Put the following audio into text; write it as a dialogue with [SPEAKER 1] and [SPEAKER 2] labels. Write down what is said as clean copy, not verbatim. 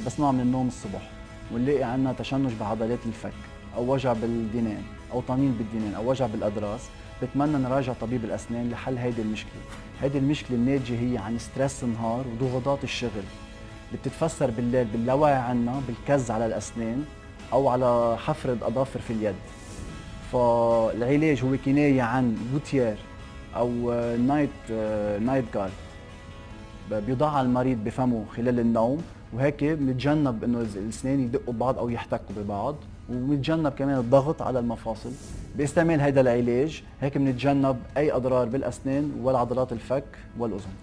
[SPEAKER 1] نصحى من النوم الصبح ونلاقي عندنا تشنج بعضلات الفك او وجع بالدينين او طنين بالدينين او وجع بالاضراس، بتمنى نراجع طبيب الاسنان لحل هيدي المشكله. هيدي المشكله الناتجه هي عن ستريس النهار وضغوطات الشغل اللي بتتفسر بالليل باللاوعي عنا بالكز على الاسنان او على حفر الاظافر في اليد. فالعلاج هو كنايه عن بوتيير او نايت جارد بيضع على المريض بفمه خلال النوم، وهيك بنتجنب انه الاسنان يدقوا ببعض او يحتكوا ببعض، وبنتجنب كمان الضغط على المفاصل. باستعمال هذا العلاج هيك بنتجنب اي اضرار بالاسنان ولا عضلات الفك والاذن.